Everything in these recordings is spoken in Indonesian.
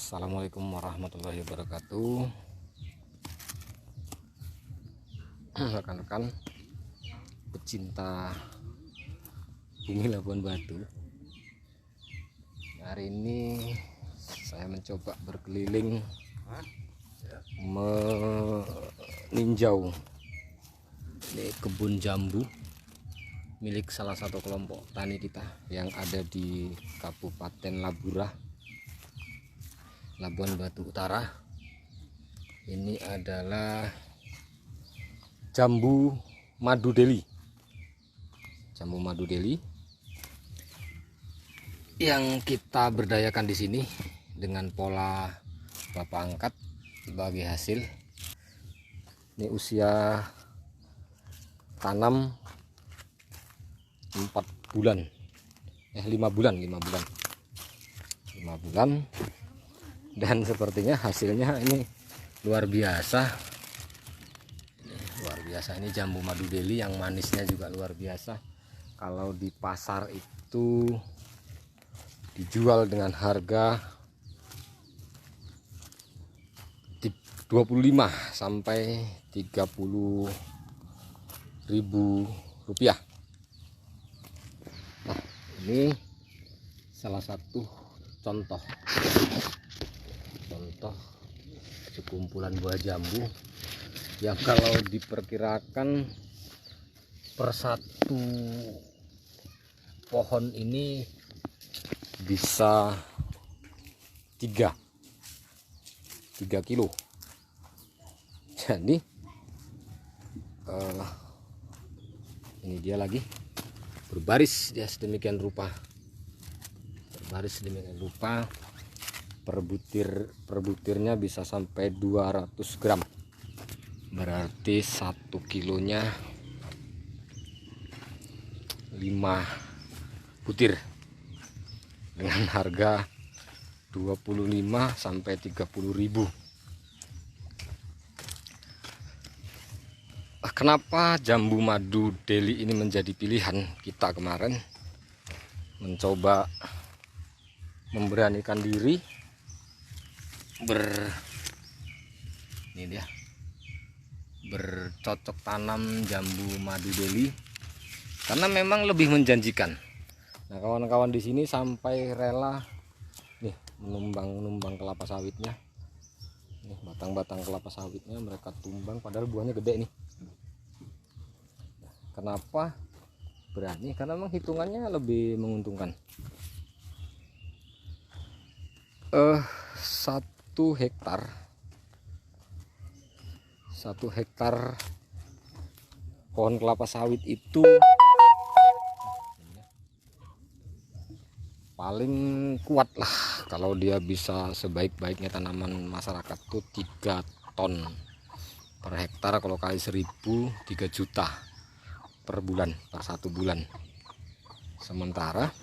Assalamualaikum warahmatullahi wabarakatuh. Rekan-rekan pecinta bumi Labuan Batu, hari ini saya mencoba berkeliling meninjau ini kebun jambu milik salah satu kelompok tani kita yang ada di Kabupaten Labuan Batu Utara. Ini adalah jambu madu deli. Jambu madu deli yang kita berdayakan di sini dengan pola bapak angkat sebagai hasil. Ini usia tanam 4 bulan. 5 bulan. Dan sepertinya hasilnya ini luar biasa. Ini jambu madu deli yang manisnya juga luar biasa. Kalau di pasar itu dijual dengan harga 25 sampai 30 ribu rupiah. Nah, ini salah satu contoh sekumpulan buah jambu yang kalau diperkirakan per satu pohon ini bisa 3 kilo. Jadi ini dia lagi berbaris dia sedemikian rupa. Per butirnya bisa sampai 200 gram, berarti 1 kilonya 5 butir dengan harga 25 sampai 30 ribu. Kenapa jambu madu deli ini menjadi pilihan kita kemarin? Mencoba memberanikan diri bercocok tanam jambu madu deli karena memang lebih menjanjikan. Nah, kawan-kawan di sini sampai rela nih menumbang kelapa sawitnya. Nih, batang-batang kelapa sawitnya mereka tumbang padahal buahnya gede nih. Kenapa berani? Karena memang hitungannya lebih menguntungkan. 1 hektar pohon kelapa sawit itu paling kuat lah kalau dia bisa sebaik-baiknya tanaman masyarakat tuh 3 ton per hektar. Kalau kali 1000 3 juta per bulan, per 1 bulan. Sementara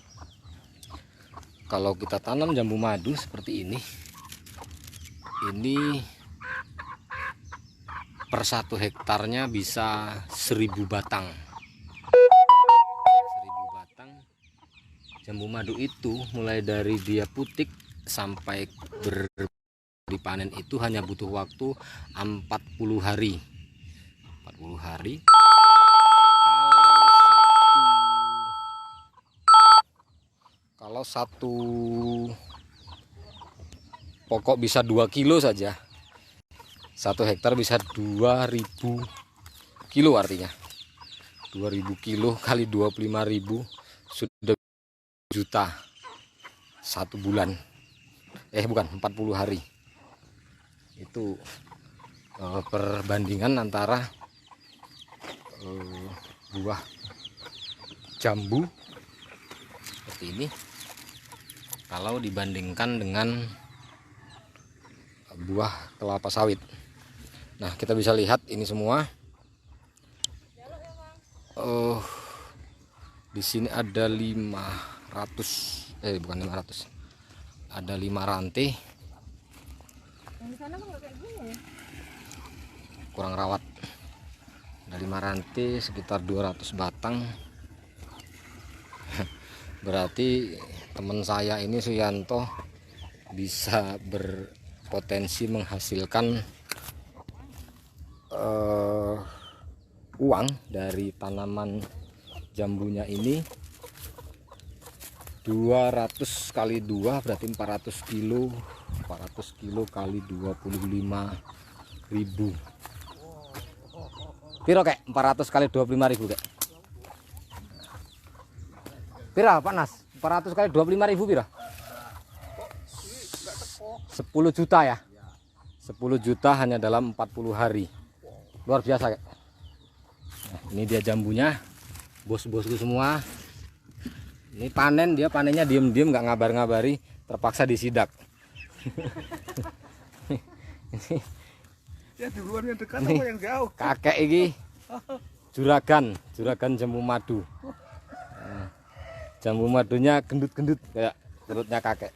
kalau kita tanam jambu madu seperti ini per 1 hektarnya bisa 1000 batang. 1000 batang jambu madu itu mulai dari dia putik sampai dipanen itu hanya butuh waktu 40 hari. Kalau satu pokok bisa 2 kilo saja, 1 hektar bisa 2000 kilo, artinya 2000 kilo kali 25.000 sudah juta 1 bulan. Bukan, 40 hari. Itu perbandingan antara buah jambu seperti ini kalau dibandingkan dengan buah kelapa sawit. Nah, kita bisa lihat ini semua. Di sini ada 500, ada 5 rantai. Kurang rawat. Ada 5 rantai sekitar 200 batang. Berarti teman saya ini Suyanto bisa berpotensi menghasilkan uang dari tanaman jambunya ini. 200 kali 2 berarti 400 kilo. 400 kilo kali 25.000. Piro kek? 400 kali 25.000 kek. Pira Pak Nas? 400 kali 25.000 pira? 10 juta ya. 10 juta hanya dalam 40 hari. Luar biasa kek. Nah, ini dia jambunya. Bos-bosku semua. Ini panen, dia panennya diem-diem, nggak ngabar-ngabari, terpaksa disidak. Ya duluan yang dekat apa yang jauh? Kakek ini juragan jambu madu. Nah, jambu madunya gendut-gendut kayak perutnya kakek.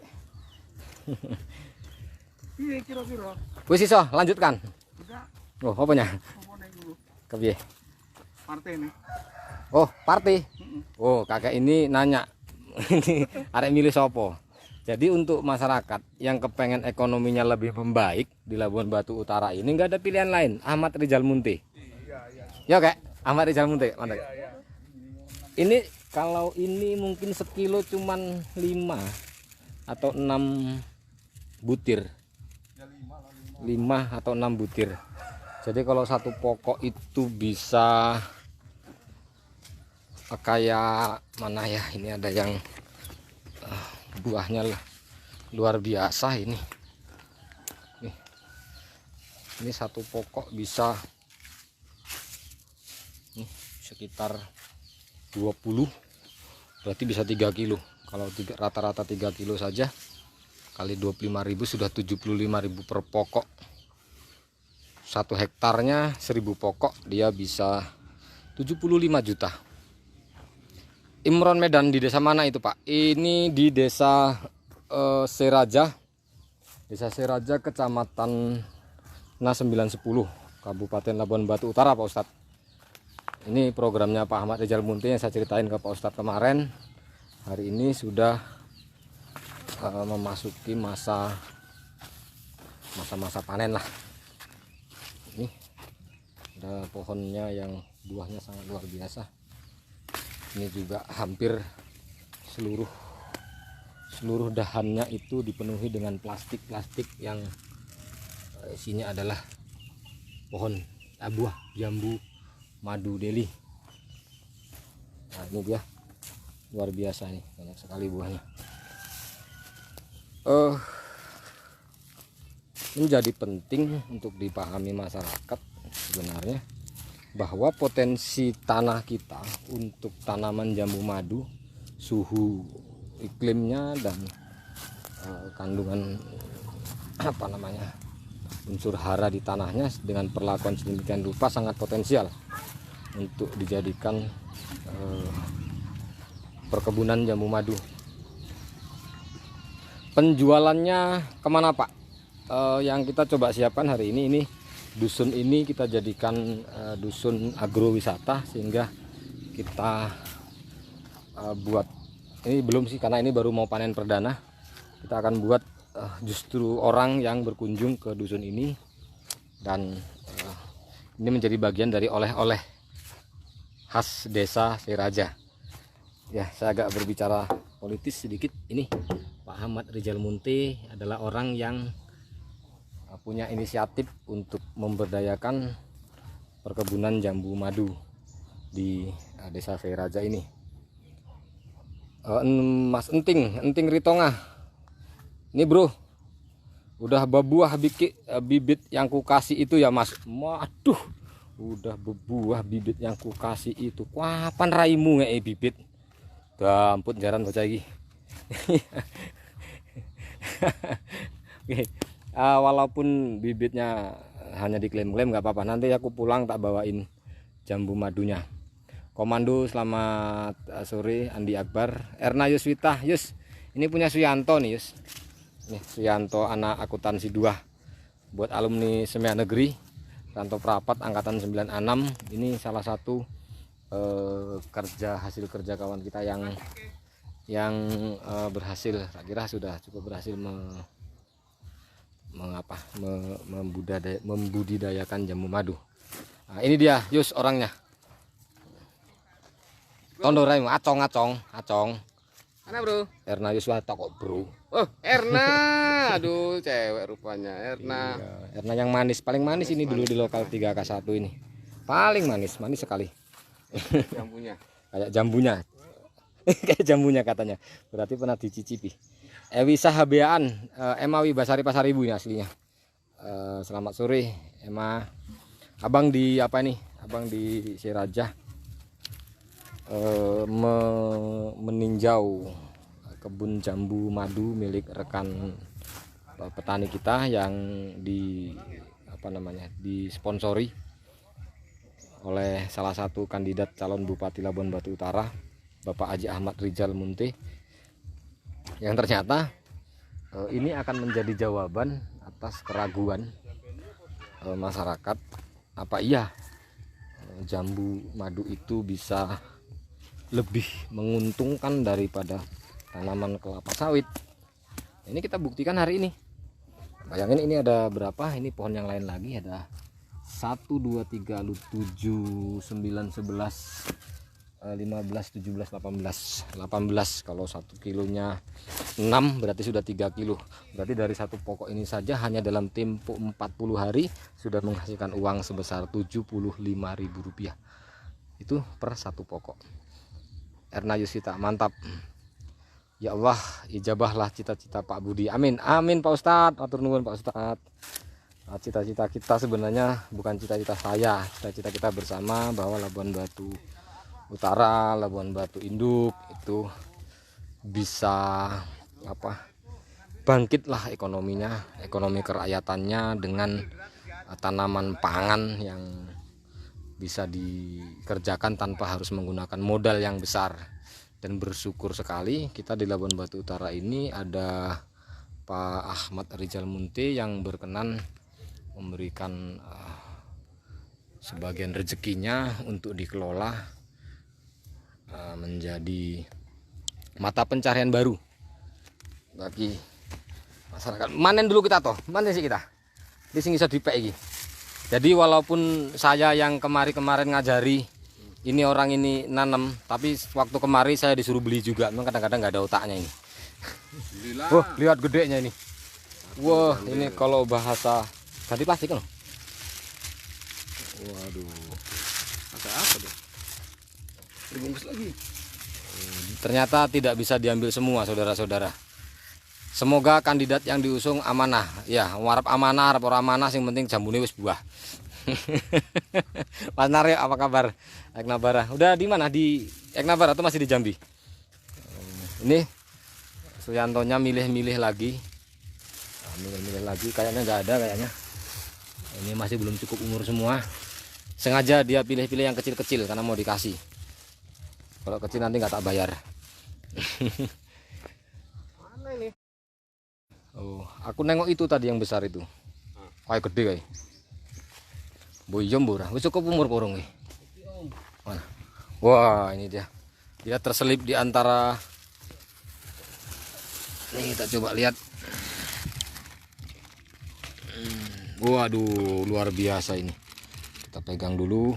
Iya kira-kira. Wis iso, lanjutkan. Enggak, Oh, apanya? ngomongin dulu. Kepiye? Partai nih. Oh, party. Oh, kakek ini nanya. Ini arek milih sopo. Jadi untuk masyarakat yang kepengen ekonominya lebih membaik di Labuan Batu Utara ini nggak ada pilihan lain. Ahmad Rizal Munti. Ya kek, Ahmad Rizal Munti. Mantap. Ini kalau ini mungkin sekilo cuman 5 atau 6 butir. 5 atau 6 butir. Jadi kalau satu pokok itu bisa kayak mana ya, ini ada yang buahnya luar biasa ini. Ini satu pokok bisa sekitar 20, berarti bisa 3 kilo. Kalau rata-rata 3 kilo saja kali 25.000 sudah 75.000 per pokok. 1 hektarnya 1000 pokok, dia bisa 75 juta. Imron Medan di desa mana itu Pak? Ini di desa Seraja. Desa Seraja, Kecamatan Nas 910, Kabupaten Labuan Batu Utara Pak Ustadz. Ini programnya Pak Ahmad Rizal Munti yang saya ceritain ke Pak Ustadz kemarin. Hari ini sudah memasuki masa panen lah. Ini ada pohonnya yang buahnya sangat luar biasa. Ini juga hampir seluruh dahannya itu dipenuhi dengan plastik yang isinya adalah pohon buah jambu madu Delhi. Nah, ini dia luar biasa nih, banyak sekali buahnya. Menjadi penting untuk dipahami masyarakat sebenarnya bahwa potensi tanah kita untuk tanaman jambu madu, suhu iklimnya dan kandungan unsur hara di tanahnya dengan perlakuan sedemikian rupa sangat potensial untuk dijadikan perkebunan jambu madu. Penjualannya kemana Pak? Yang kita coba siapkan hari ini dusun ini kita jadikan dusun agrowisata, sehingga kita buat ini belum sih, karena ini baru mau panen perdana. Kita akan buat justru orang yang berkunjung ke dusun ini, dan ini menjadi bagian dari oleh-oleh khas desa Seraja. Ya, saya agak berbicara politis sedikit. Ini Pak Ahmad Rizal Munti adalah orang yang punya inisiatif untuk memberdayakan perkebunan jambu madu di desa Seraja ini. Mas Enting Ritonga, ini bro, udah berbuah bibit yang ku kasih itu ya Mas. Waduh, udah berbuah bibit yang ku kasih itu. Kapan raimu nge bibit? Dampun jaran bocah iki. Oke. Walaupun bibitnya hanya diklaim-klaim nggak apa-apa, nanti aku pulang tak bawain jambu madunya. Komando selamat sore Andi Akbar, Erna Yuswita. Yus, ini punya Suyanto nih Yus. Nih Suyanto anak akuntansi 2 buat alumni Semea Negeri Ranto Prapat angkatan 96. Ini salah satu hasil kerja kawan kita yang berhasil. Tak kira sudah cukup berhasil membudidayakan jambu madu. Nah, ini dia Yus orangnya. Tondorai acong. Mana bro? Erna Yuswata kok bro. Oh Erna, aduh cewek rupanya Erna. Iya, Erna yang manis, paling manis ini dulu di lokal 3K1 ini. Paling manis sekali. Jambunya. Kayak jambunya. Kayak jambunya katanya. Berarti pernah dicicipi. Ewi Sahabeaan, Emawi Basari Pasaribu ini aslinya. Selamat sore, Emma. Abang di apa nih? Abang di Siraja. Meninjau kebun jambu madu milik rekan petani kita yang disponsori oleh salah satu kandidat calon Bupati Labuan Batu Utara, Bapak Haji Ahmad Rizal Munte, yang ternyata ini akan menjadi jawaban atas keraguan masyarakat, apa iya jambu madu itu bisa lebih menguntungkan daripada tanaman kelapa sawit. Ini kita buktikan hari ini. Bayangin ini ada berapa? Ini pohon yang lain lagi ada 1, 2, 3, 7, 9, 11, 15, 17, 18. Kalau 1 kilonya 6 berarti sudah 3 kilo. Berarti dari satu pokok ini saja hanya dalam tempo 40 hari sudah menghasilkan uang sebesar Rp75.000. Itu per satu pokok. Erna Yusita, mantap. Ya Allah, ijabahlah cita-cita Pak Budi. Amin. Amin Pak Ustadz. Atur nuwun Pak Ustadz. Nah, cita-cita kita sebenarnya bukan cita-cita saya. Cita-cita kita bersama bahwa Labuan Batu Utara, Labuan Batu Induk itu bisa bangkitlah ekonominya, ekonomi keracyatannya dengan tanaman pangan yang bisa dikerjakan tanpa harus menggunakan modal yang besar. Dan bersyukur sekali kita di Labuan Batu Utara ini ada Pak Ahmad Rizal Munte yang berkenan memberikan sebagian rezekinya untuk dikelola menjadi mata pencarian baru bagi masyarakat. Manen dulu kita toh, manen sih kita di sini bisa dipek iki. Jadi walaupun saya yang kemarin ngajari, ini orang ini nanam, tapi waktu kemarin saya disuruh beli juga. Memang kadang-kadang nggak ada otaknya ini. Wah, lihat gedenya ini. Wah, ini kalau bahasa ganti plastik loh. Waduh. Ada apa tuh? Dibungkus lagi. Ternyata tidak bisa diambil semua, saudara-saudara. Semoga kandidat yang diusung amanah. Ya, warap amanah, harap orang amanah, yang penting jambune wis buah. Mas Naryo, apa kabar? Eknabara. Udah di mana? Di Eknabara atau masih di Jambi? Ini Suyantonya milih-milih lagi. Nah, milih-milih lagi kayaknya nggak ada kayaknya. Ini masih belum cukup umur semua. Sengaja dia pilih-pilih yang kecil-kecil karena mau dikasih. Kalau kecil nanti nggak tak bayar. Mana ini? Oh, aku nengok itu tadi yang besar itu. Kayak gede kayak. Boyom ora, wis cukup umur porong nih. Mana? Wah, ini dia. Dia terselip di antara. Nih kita coba lihat. Waduh, luar biasa ini. Kita pegang dulu.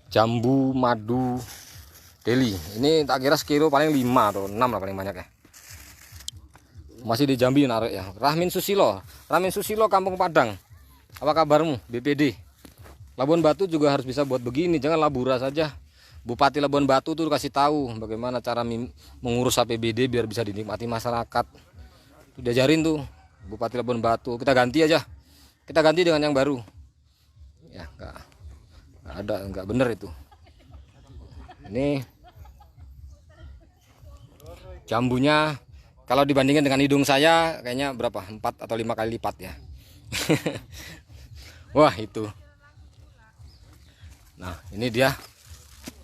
Jambu madu Deli. Ini tak kira sekilo paling 5 atau 6 lah paling banyak ya. Masih di Jambi narik ya. Rahmin Susilo Kampung Padang. Apa kabarmu BPD? Labuan Batu juga harus bisa buat begini, jangan labura saja. Bupati Labuan Batu tuh kasih tahu bagaimana cara mengurus APBD biar bisa dinikmati masyarakat. Tuh diajarin tuh Bupati Labuan Batu. Kita ganti aja. Kita ganti dengan yang baru. Ya, enggak bener itu. Ini jambunya kalau dibandingkan dengan hidung saya kayaknya berapa? 4 atau 5 kali lipat ya. Wah, itu. Nah, ini dia.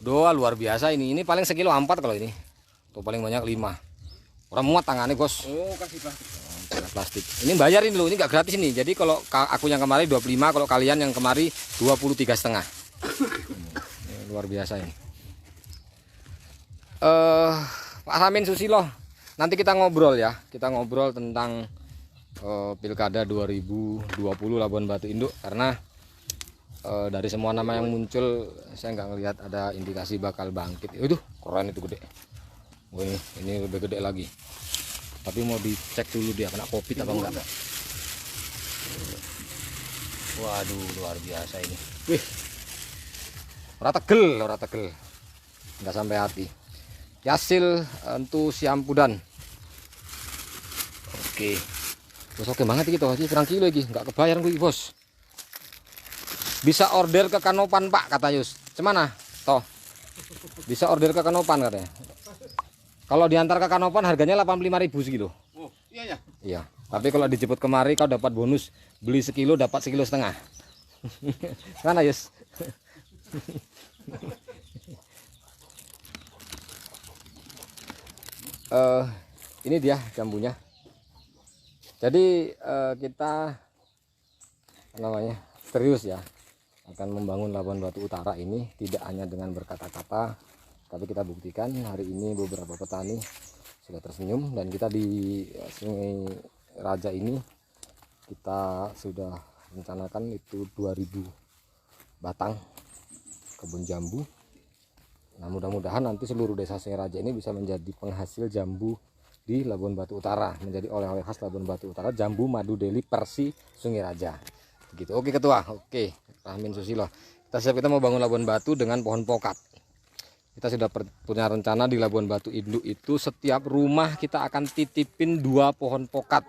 Doa luar biasa ini. Ini paling sekilo 4 kalau ini. Tuh paling banyak 5. Orang muat tangannya, Bos. Oh, kasih plastik. Plastik. Ini bayarin dulu, ini enggak gratis ini. Jadi kalau aku yang kemarin 25, kalau kalian yang kemarin 23,5. Luar biasa ini. Pak Ramin Susilo nanti kita ngobrol ya, kita ngobrol tentang Pilkada 2020 Labuan Batu Induk, karena dari semua nama yang muncul saya nggak ngelihat ada indikasi bakal bangkit. Itu keren, itu gede. Oh, ini lebih gede lagi, tapi mau dicek dulu dia kena covid apa enggak. Waduh, luar biasa ini. Wih, ora tegel nggak sampai hati. Yasil entu siampudan. Oke, terus oke banget gitu aja, kurang kilo lagi nggak kebayar gue bos. Bisa order ke Kanopan Pak, kata Yus. Cemana? Toh. Bisa order ke Kanopan katanya. Kalau diantar ke Kanopan harganya 85.000 sekilo. Oh, iya ya. Iya. Tapi kalau dijemput kemari kau dapat bonus, beli sekilo dapat 1,5 kilo. Mana Yus? Ini dia jambunya. Jadi kita namanya serius ya, akan membangun Labuan Batu Utara ini tidak hanya dengan berkata-kata, tapi kita buktikan. Hari ini beberapa petani sudah tersenyum, dan kita di Sungai Raja ini kita sudah rencanakan itu 2000 batang kebun jambu. Nah, mudah-mudahan nanti seluruh desa Sungai Raja ini bisa menjadi penghasil jambu di Labuan Batu Utara, menjadi oleh-oleh khas Labuan Batu Utara, jambu madu deli Persi Sungai Raja. Begitu. Oke Ketua, oke Rahmin Susilo. Kita siap, kita mau bangun Labuan Batu dengan pohon pokat. Kita sudah punya rencana di Labuan Batu Induk itu setiap rumah kita akan titipin 2 pohon pokat.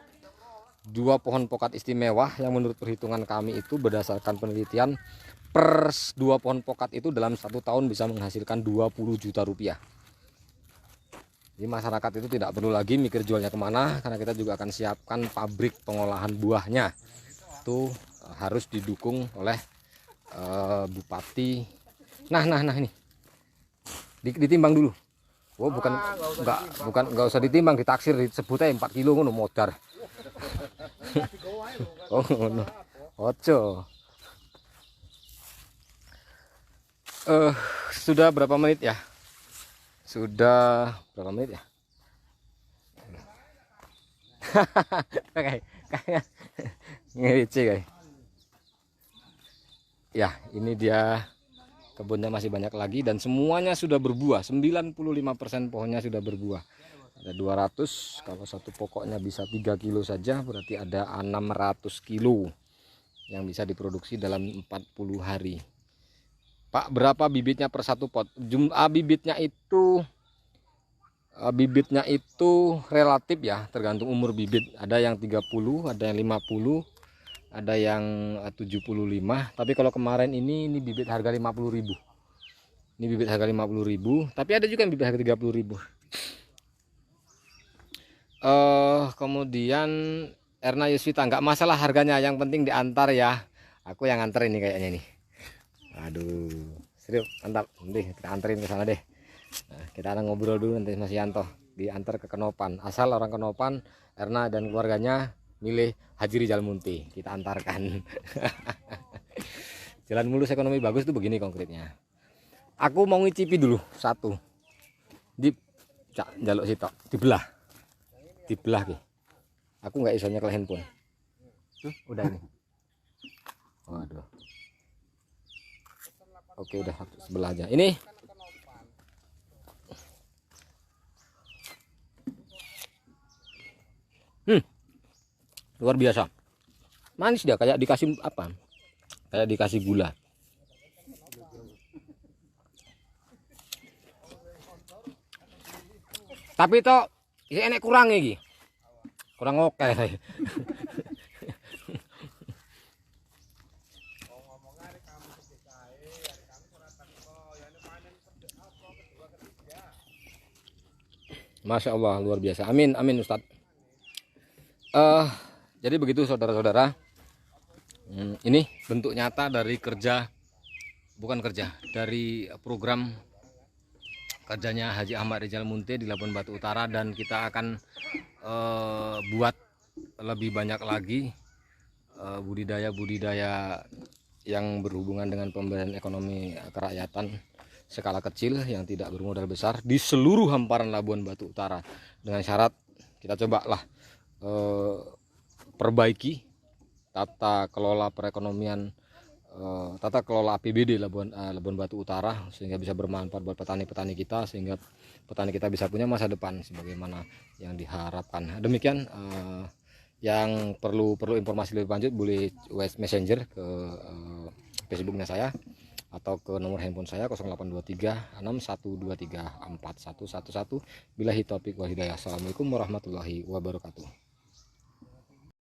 2 pohon pokat istimewa yang menurut perhitungan kami itu berdasarkan penelitian, per 2 pohon pokat itu dalam 1 tahun bisa menghasilkan 20 juta rupiah. Jadi masyarakat itu tidak perlu lagi mikir jualnya kemana, karena kita juga akan siapkan pabrik pengolahan buahnya. Itu harus didukung oleh bupati. Nah ini ditimbang dulu. Oh, nggak usah ditimbang, ditaksir, disebut aja 4 kilo ngono modar. Oh ngono. Ojo. Sudah berapa menit ya? Sudah berapa menit ya? Kayak ngerice guys. Ya, ini dia kebunnya, masih banyak lagi dan semuanya sudah berbuah. 95% pohonnya sudah berbuah. Ada 200, kalau satu pokoknya bisa 3 kilo saja, berarti ada 600 kilo yang bisa diproduksi dalam 40 hari. Pak, berapa bibitnya per satu pot? Jumlah bibitnya itu relatif ya, tergantung umur bibit. Ada yang 30, ada yang 50, ada yang 75. Tapi kalau kemarin ini bibit harga 50.000. Ini bibit harga 50.000, tapi ada juga yang bibit harga 30.000. Kemudian Erna Yusvita, nggak masalah harganya, yang penting diantar ya. Aku yang antar ini kayaknya nih. Aduh, serius mantap. Nanti kita anterin ke sana deh. Nah, kita akan ngobrol dulu nanti Mas Yanto, diantar ke Kenopan. Asal orang Kenopan, Erna dan keluarganya milih Haji Rizal Munti, kita antarkan. Jalan mulus ekonomi bagus tuh begini konkretnya. Aku mau ngicipi dulu satu. Di jaluk sitok, dibelah ki. Aku nggak iso nyekel handphone. Udah ini. Waduh. Oke, udah sebelah aja. Ini. Luar biasa. Manis dia, kayak dikasih apa? Kayak dikasih gula. Tapi toh ini enek kurang iki. Kurang oke. Masya Allah, luar biasa. Amin, amin Ustadz. Jadi begitu saudara-saudara. Ini bentuk nyata dari dari program kerjanya Haji Ahmad Rizal Munti di Labuan Batu Utara, dan kita akan buat lebih banyak lagi budidaya yang berhubungan dengan pemberdayaan ekonomi kerakyatan skala kecil yang tidak bermodal besar di seluruh hamparan Labuan Batu Utara, dengan syarat kita cobalah perbaiki tata kelola perekonomian, tata kelola APBD Labuan Batu Utara, sehingga bisa bermanfaat buat petani-petani kita, sehingga petani kita bisa punya masa depan sebagaimana yang diharapkan. Demikian, yang perlu informasi lebih lanjut boleh messenger ke Facebooknya saya atau ke nomor handphone saya 0823 6123 4111. Billahi taufiq wal hidayah. Assalamualaikum warahmatullahi wabarakatuh.